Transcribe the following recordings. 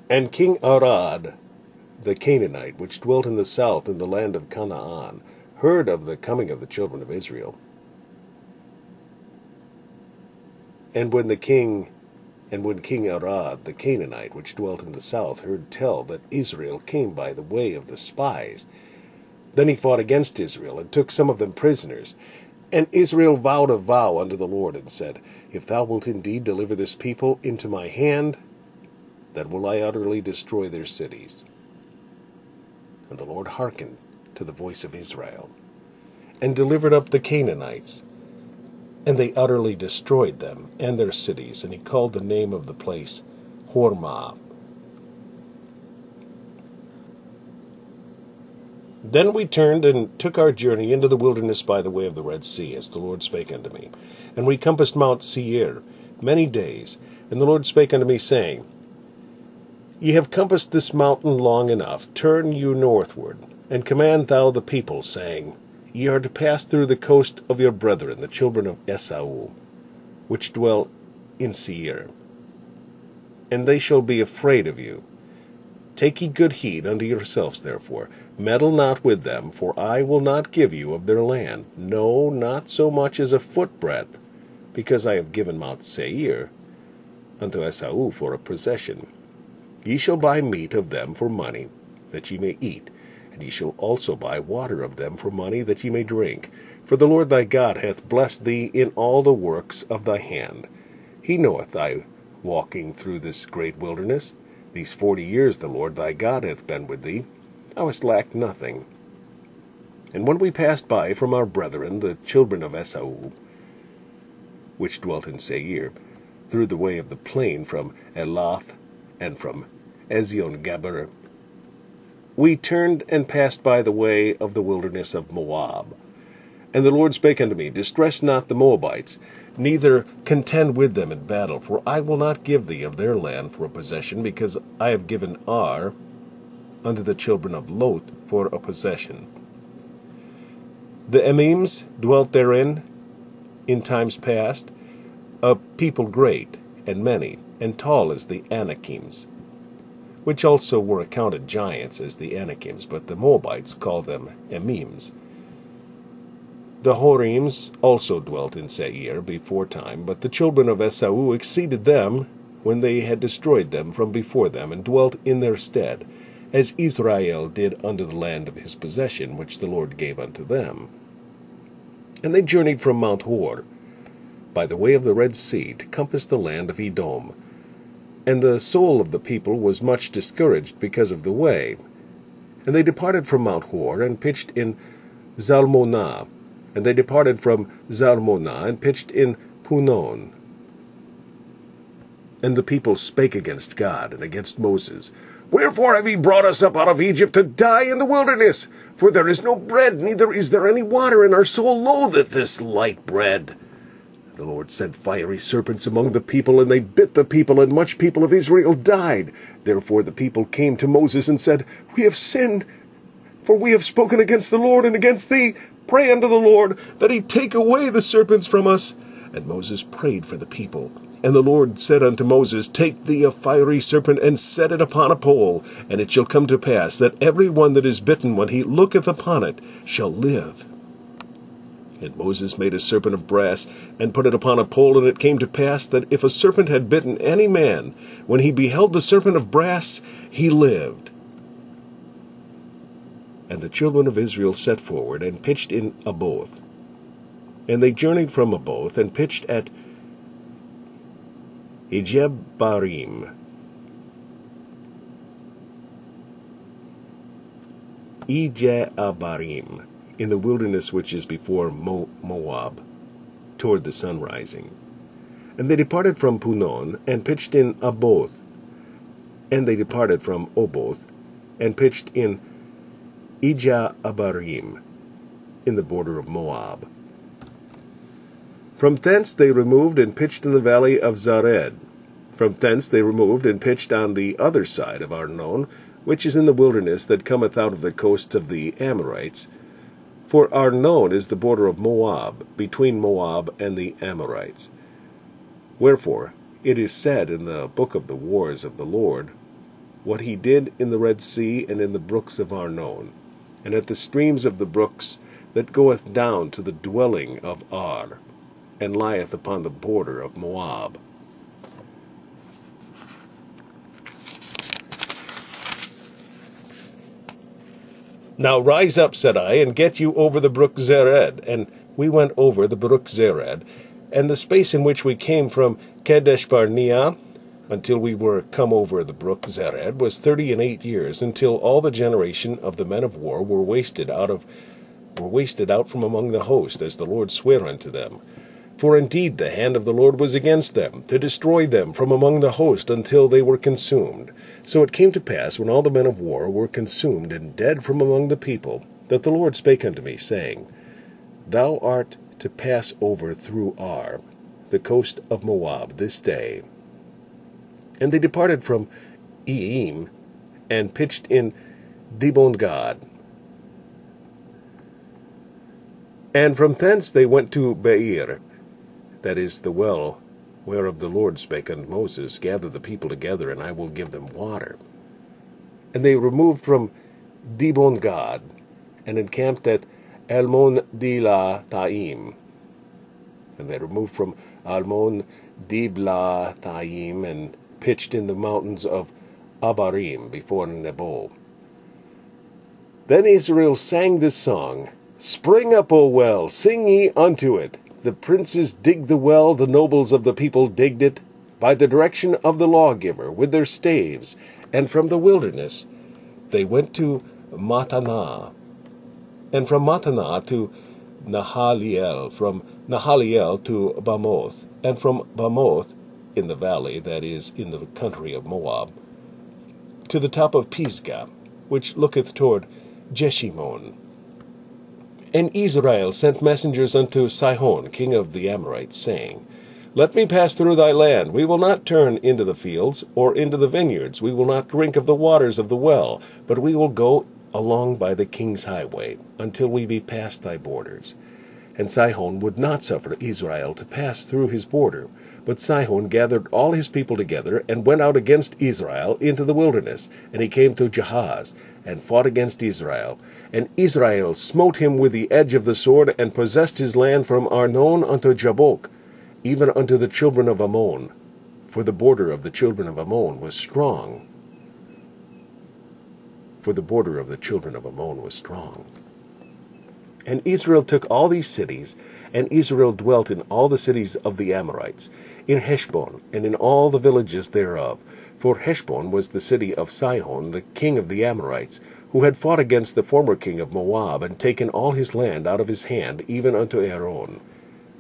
And King Arad the Canaanite, which dwelt in the south in the land of Canaan, heard of the coming of the children of Israel. And when King Arad the Canaanite, which dwelt in the south, heard tell that Israel came by the way of the spies, then he fought against Israel, and took some of them prisoners. And Israel vowed a vow unto the Lord, and said, If thou wilt indeed deliver this people into my hand, then will I utterly destroy their cities. And the Lord hearkened to the voice of Israel, and delivered up the Canaanites, and they utterly destroyed them and their cities. And he called the name of the place Hormah. Then we turned and took our journey into the wilderness by the way of the Red Sea, as the Lord spake unto me. And we compassed Mount Seir many days. And the Lord spake unto me, saying, Ye have compassed this mountain long enough. Turn you northward, and command thou the people, saying, Ye are to pass through the coast of your brethren, the children of Esau, which dwell in Seir. And they shall be afraid of you. Take ye good heed unto yourselves, therefore. Meddle not with them, for I will not give you of their land, no, not so much as a footbreadth, because I have given Mount Seir unto Esau for a possession. Ye shall buy meat of them for money, that ye may eat, and ye shall also buy water of them for money, that ye may drink. For the Lord thy God hath blessed thee in all the works of thy hand. He knoweth thy walking through this great wilderness. These 40 years the Lord thy God hath been with thee. Thou hast lacked nothing. And when we passed by from our brethren, the children of Esau, which dwelt in Seir, through the way of the plain from Elath and from Ezion-Geber, we turned and passed by the way of the wilderness of Moab. And the Lord spake unto me, Distress not the Moabites, neither contend with them in battle, for I will not give thee of their land for a possession, because I have given Ar unto the children of Lot for a possession. The Emims dwelt therein in times past, a people great and many, and tall as the Anakims, which also were accounted giants as the Anakims, but the Moabites call them Emims. The Horims also dwelt in Seir before time, but the children of Esau exceeded them when they had destroyed them from before them, and dwelt in their stead, as Israel did unto the land of his possession, which the Lord gave unto them. And they journeyed from Mount Hor by the way of the Red Sea to compass the land of Edom. And the soul of the people was much discouraged because of the way. And they departed from Mount Hor, and pitched in Zalmonah. And they departed from Zalmonah, and pitched in Punon. And the people spake against God and against Moses, Wherefore have ye brought us up out of Egypt to die in the wilderness? For there is no bread, neither is there any water, and our soul loatheth this light bread. The Lord sent fiery serpents among the people, and they bit the people, and much people of Israel died. Therefore the people came to Moses and said, We have sinned, for we have spoken against the Lord and against thee. Pray unto the Lord, that he take away the serpents from us. And Moses prayed for the people. And the Lord said unto Moses, Take thee a fiery serpent, and set it upon a pole, and it shall come to pass, that every one that is bitten, when he looketh upon it, shall live. And Moses made a serpent of brass, and put it upon a pole, and it came to pass, that if a serpent had bitten any man, when he beheld the serpent of brass, he lived. And the children of Israel set forward, and pitched in Oboth. And they journeyed from Oboth, and pitched at Ijebarim. In the wilderness which is before Moab, toward the sun rising. And they departed from Punon, and pitched in Oboth. And they departed from Oboth, and pitched in Ijebarim, in the border of Moab. From thence they removed and pitched in the valley of Zared. From thence they removed and pitched on the other side of Arnon, which is in the wilderness that cometh out of the coasts of the Amorites. For Arnon is the border of Moab, between Moab and the Amorites. Wherefore it is said in the book of the wars of the Lord, what he did in the Red Sea and in the brooks of Arnon, and at the streams of the brooks that goeth down to the dwelling of Ar, and lieth upon the border of Moab. Now rise up, said I, and get you over the brook Zered. And we went over the brook Zered, and the space in which we came from Kadesh Barnea until we were come over the brook Zered was 38 years, until all the generation of the men of war were wasted out from among the host, as the Lord sware unto them. For indeed the hand of the Lord was against them, to destroy them from among the host until they were consumed. So it came to pass, when all the men of war were consumed and dead from among the people, that the Lord spake unto me, saying, Thou art to pass over through Ar, the coast of Moab, this day. And they departed from Eim, and pitched in Dibon-gad. And from thence they went to Beer, that is the well whereof the Lord spake unto Moses, Gather the people together, and I will give them water. And they removed from Dibon-gad, and encamped at Almon-Diblathaim. And they removed from Almon-Diblathaim, and pitched in the mountains of Abarim before Nebo. Then Israel sang this song, Spring up, O well, sing ye unto it. The princes digged the well, the nobles of the people digged it, by the direction of the lawgiver, with their staves. And from the wilderness they went to Mattanah, and from Mattanah to Nahaliel, from Nahaliel to Bamoth, and from Bamoth, in the valley, that is, in the country of Moab, to the top of Pisgah, which looketh toward Jeshimon. And Israel sent messengers unto Sihon, king of the Amorites, saying, Let me pass through thy land. We will not turn into the fields, or into the vineyards. We will not drink of the waters of the well, but we will go along by the king's highway, until we be past thy borders. And Sihon would not suffer Israel to pass through his border. But Sihon gathered all his people together, and went out against Israel into the wilderness. And he came to Jahaz, and fought against Israel. And Israel smote him with the edge of the sword, and possessed his land from Arnon unto Jabbok, even unto the children of Ammon. For the border of the children of Ammon was strong. For the border of the children of Ammon was strong. And Israel took all these cities, and Israel dwelt in all the cities of the Amorites, in Heshbon, and in all the villages thereof. For Heshbon was the city of Sihon, the king of the Amorites, who had fought against the former king of Moab, and taken all his land out of his hand, even unto Aaron.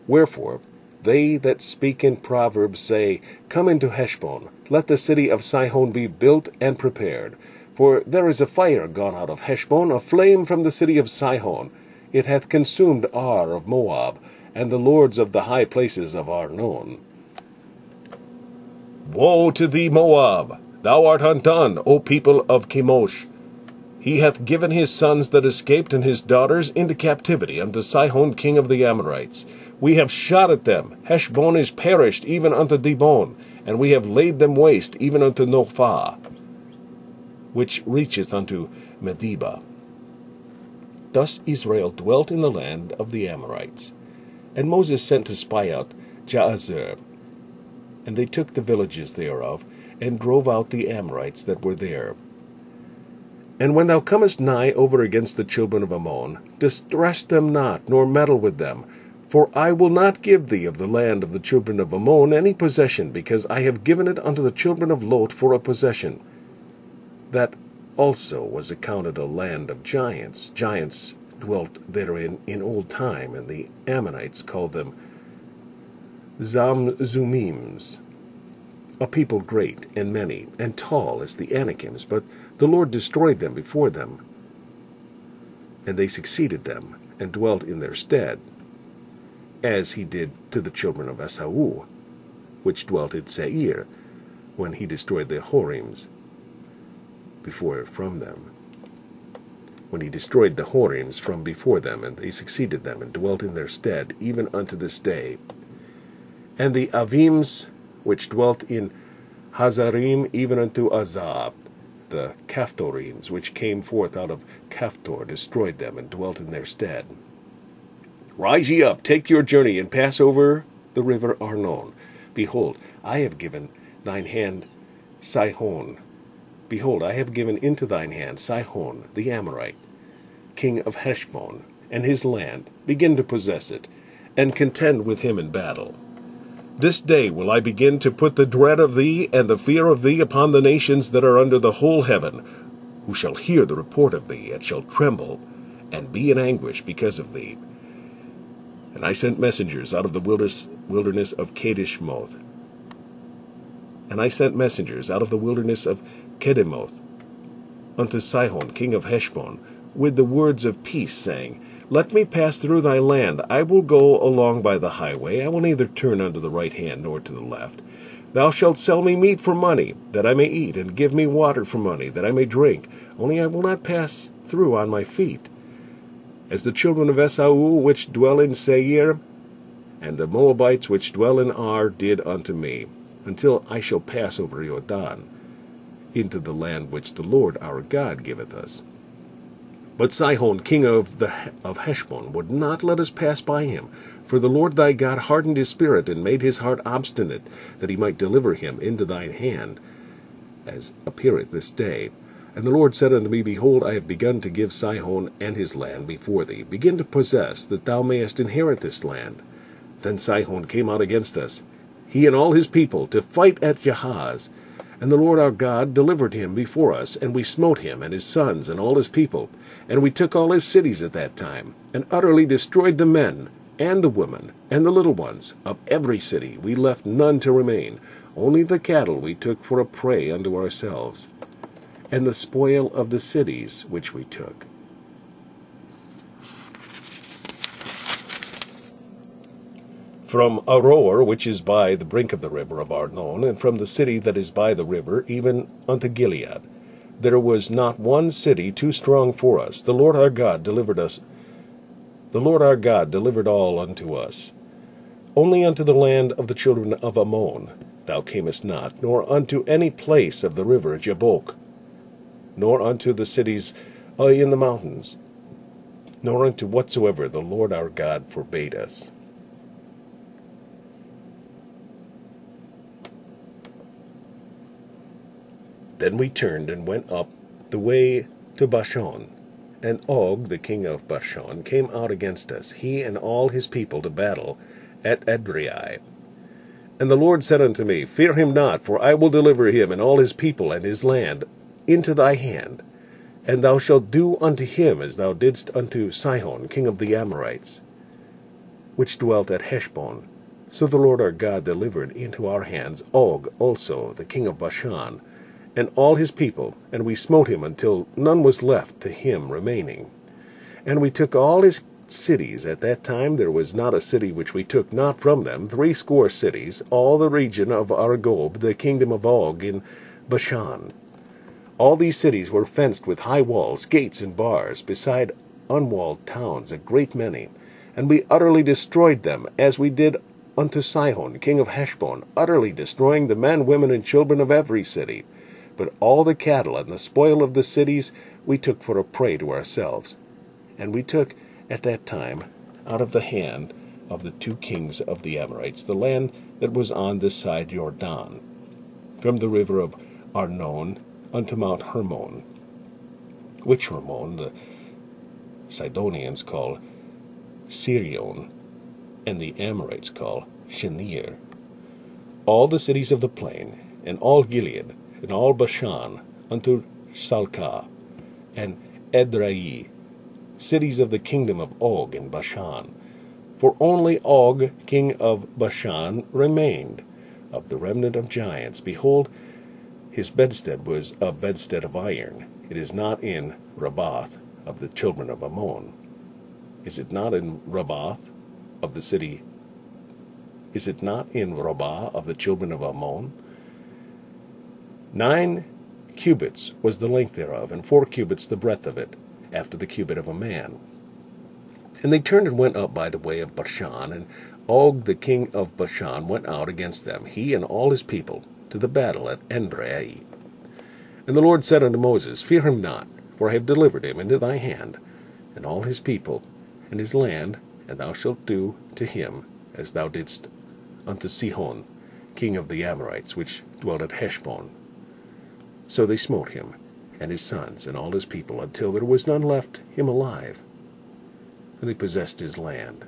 Wherefore they that speak in Proverbs say, Come into Heshbon, let the city of Sihon be built and prepared. For there is a fire gone out of Heshbon, a flame from the city of Sihon. It hath consumed Ar of Moab, and the lords of the high places of Arnon. Woe to thee, Moab! Thou art undone, O people of Chemosh! He hath given his sons that escaped and his daughters into captivity unto Sihon king of the Amorites. We have shot at them. Heshbon is perished even unto Dibon, and we have laid them waste even unto Nophah, which reacheth unto Medeba. Thus Israel dwelt in the land of the Amorites. And Moses sent to spy out Jahazer, and they took the villages thereof, and drove out the Amorites that were there. And when thou comest nigh over against the children of Ammon, distress them not, nor meddle with them. For I will not give thee of the land of the children of Ammon any possession, because I have given it unto the children of Lot for a possession. That also was accounted a land of giants. Giants dwelt therein in old time, and the Ammonites called them Zamzumims, a people great and many, and tall as the Anakims, but the Lord destroyed them before them. And they succeeded them, and dwelt in their stead, as he did to the children of Esau, which dwelt in Seir, when he destroyed the Horims from them. When he destroyed the Horims from before them, and they succeeded them, and dwelt in their stead, even unto this day. And the Avims, which dwelt in Hazarim, even unto Azab, the Caphtorims, which came forth out of Caphtor, destroyed them, and dwelt in their stead. Rise ye up, take your journey, and pass over the river Arnon. Behold, I have given thine hand Sihon. Behold, I have given into thine hand Sihon the Amorite, king of Heshbon, and his land. Begin to possess it, and contend with him in battle. This day will I begin to put the dread of thee and the fear of thee upon the nations that are under the whole heaven, who shall hear the report of thee, and shall tremble, and be in anguish because of thee. And I sent messengers out of the wilderness of Kadeshmoth. And I sent messengers out of the wilderness of Kedemoth unto Sihon, king of Heshbon, with the words of peace, saying, Let me pass through thy land. I will go along by the highway. I will neither turn unto the right hand nor to the left. Thou shalt sell me meat for money, that I may eat, and give me water for money, that I may drink. Only I will not pass through on my feet. As the children of Esau, which dwell in Seir, and the Moabites which dwell in Ar, did unto me, until I shall pass over Jordan, into the land which the Lord our God giveth us. But Sihon, king of Heshbon, would not let us pass by him. For the Lord thy God hardened his spirit, and made his heart obstinate, that he might deliver him into thine hand, as appeareth this day. And the Lord said unto me, Behold, I have begun to give Sihon and his land before thee. Begin to possess, that thou mayest inherit this land. Then Sihon came out against us, he and all his people, to fight at Jahaz. And the Lord our God delivered him before us, and we smote him, and his sons, and all his people. And we took all his cities at that time, and utterly destroyed the men, and the women, and the little ones, of every city. We left none to remain. Only the cattle we took for a prey unto ourselves, and the spoil of the cities which we took. From Aroer, which is by the brink of the river of Arnon, and from the city that is by the river, even unto Gilead, there was not one city too strong for us. The Lord our God delivered us. The Lord our God delivered all unto us. Only unto the land of the children of Ammon thou camest not, nor unto any place of the river Jabbok, nor unto the cities in the mountains, nor unto whatsoever the Lord our God forbade us. Then we turned and went up the way to Bashan. And Og, the king of Bashan, came out against us, he and all his people, to battle at Edrei. And the Lord said unto me, Fear him not, for I will deliver him and all his people and his land into thy hand. And thou shalt do unto him as thou didst unto Sihon, king of the Amorites, which dwelt at Heshbon. So the Lord our God delivered into our hands Og also, the king of Bashan, and all his people, and we smote him until none was left to him remaining. And we took all his cities. At that time there was not a city which we took not from them, 80 cities, all the region of Argob, the kingdom of Og in Bashan. All these cities were fenced with high walls, gates, and bars, beside unwalled towns, a great many. And we utterly destroyed them, as we did unto Sihon, king of Heshbon, utterly destroying the men, women, and children of every city. But all the cattle and the spoil of the cities we took for a prey to ourselves. And we took at that time out of the hand of the 2 kings of the Amorites the land that was on this side Jordan, from the river of Arnon unto Mount Hermon, which Hermon the Sidonians call Sirion, and the Amorites call Shenir. All the cities of the plain, and all Gilead, and all Bashan, unto Salcah, and Edrei, cities of the kingdom of Og in Bashan. For only Og, king of Bashan, remained, of the remnant of giants. Behold, his bedstead was a bedstead of iron. It is not in Rabbath of the children of Ammon. Is it not in Rabbath of the city? Is it not in Rabbah of the children of Ammon? 9 cubits was the length thereof, and 4 cubits the breadth of it, after the cubit of a man. And they turned and went up by the way of Bashan, and Og the king of Bashan went out against them, he and all his people, to the battle at Edrei. And the Lord said unto Moses, Fear him not, for I have delivered him into thy hand, and all his people, and his land, and thou shalt do to him as thou didst unto Sihon, king of the Amorites, which dwelt at Heshbon. So they smote him, and his sons, and all his people, until there was none left him alive. And they possessed his land.